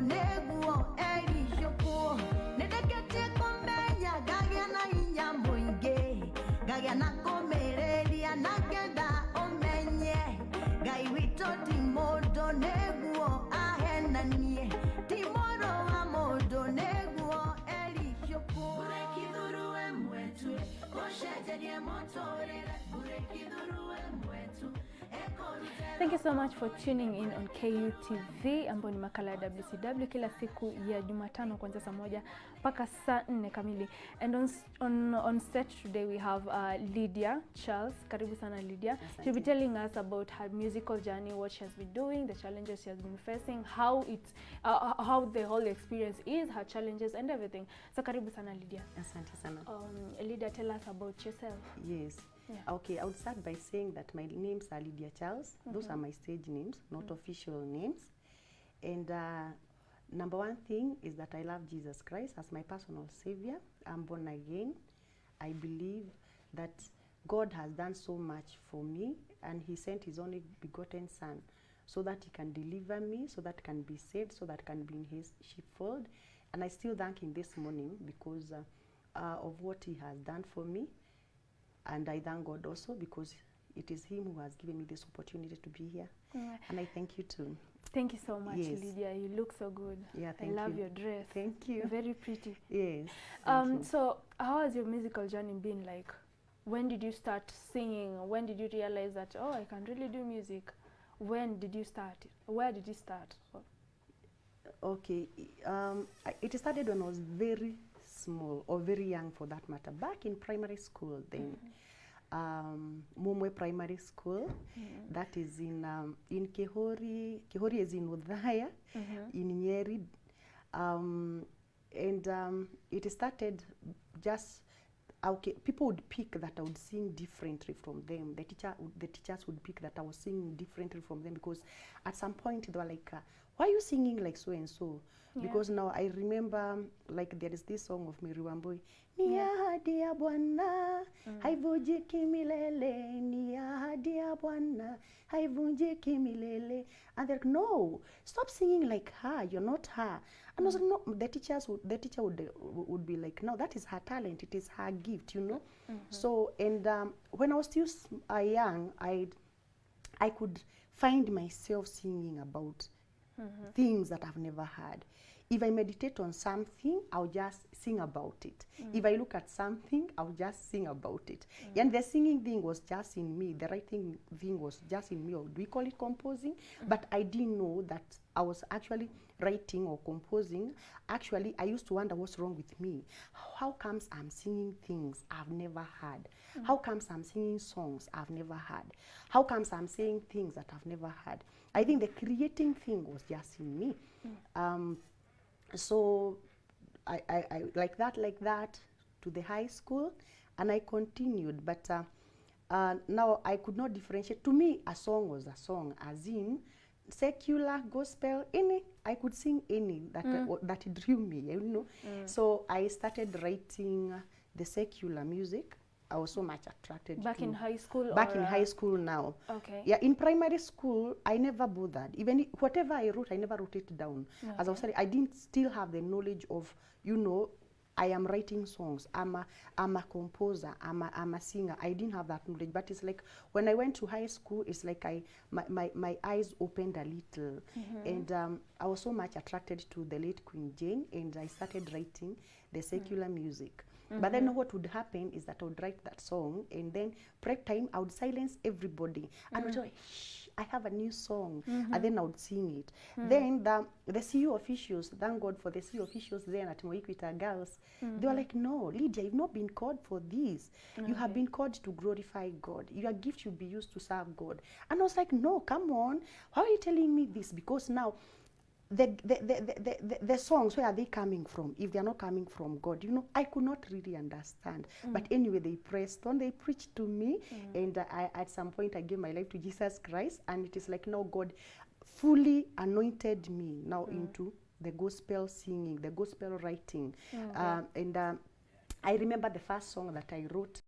neguo eri shopo nedekete komenya gagia na inyambo inge gagia na komereria na genda omenye gai wito timodo neguo ahenanie timoro amodo neguo eri shopo burekiduru emwetu oshejerie motorera burekiduru emwetu. Thank you so much for tuning in on KUTV ambao ni makala ya WCW kila siku ya Jumatano kuanzia saa 1 mpaka saa 4 kamili. And on set today we have Lydia Charles. Karibu sana Lydia. She'll be telling us about her musical journey, what she has been doing, the challenges she has been facing, how the whole experience is, her challenges and everything. So karibu sana Lydia. Asante sana. Lydia, tell us about yourself. Yes. Yeah. Okay, I would start by saying that my names are Lydia Charles. Those are my stage names, not official names. And number one thing is that I love Jesus Christ as my personal savior. I'm born again. I believe that God has done so much for me, and he sent his only begotten son so that he can deliver me, so that I can be saved, so that I can be in his sheepfold. And I still thank him this morning because of what he has done for me. And I thank God also because it is him who has given me this opportunity to be here. And I thank you too. Thank you so much, yes. Lydia. You look so good. Yeah, thank you. I love your dress. Thank you. Very pretty. Yes. So how has your musical journey been like? When did you start singing? When did you realize that, oh, I can really do music? When did you start? Where did you start? Okay. It started when I was very small, or very young for that matter, back in primary school then. Mumwe Primary School, that is in Kehori. Kehori is in Udhaya, in Nyeri. It started just, okay, people would pick that I would sing differently from them. The teachers would pick that I was singing differently from them because at some point they were like, why are you singing like so and so? Because now I remember, like, there is this song of Mary Wambui, Ni ahadi ya Bwana haivunjiki milele, ni ahadi ya Bwana haivunjiki milele. And they're like, no, stop singing like her, you're not her. And I was like, no, the teacher would be like, no, that is her talent, it is her gift, you know. So, and when I was still young, I could find myself singing about things that I've never heard. If I meditate on something, I'll just sing about it. If I look at something, I'll just sing about it. And the singing thing was just in me. The writing thing was just in me. Or we call it composing? But I didn't know that I was actually writing or composing. Actually, I used to wonder what's wrong with me. How comes I'm singing things I've never heard? How comes I'm singing songs I've never heard? How comes I'm saying things that I've never heard? I think the creating thing was just in me. So I like that to the high school, and I continued. But now I could not differentiate. To me, a song was a song, as in secular, gospel, any. I could sing any that it drew me, you know. So I started writing the secular music. I was so much attracted back to in high school. Back in high school now. Okay. Yeah, in primary school, I never bothered. Even whatever I wrote, I never wrote it down. Okay. As I was saying, I didn't still have the knowledge of, you know, I am writing songs. I'm a composer. I'm a singer. I didn't have that knowledge. But it's like when I went to high school, it's like my eyes opened a little, and I was so much attracted to the late Queen Jane, and I started writing the secular music. But then what would happen is that I would write that song, and then break time, I would silence everybody. And I would say, shh, I have a new song. And then I would sing it. Then the CU officials, thank God for the CU officials then at Moikwita Girls, they were like, no, Lydia, you've not been called for this. You have been called to glorify God. Your gift should be used to serve God. And I was like, no, come on. Why are you telling me this? Because now, the songs, where are they coming from? If they are not coming from God, you know, I could not really understand. But anyway, they pressed on, they preached to me, and at some point I gave my life to Jesus Christ, and it is like now God fully anointed me now into the gospel singing, the gospel writing. And I remember the first song that I wrote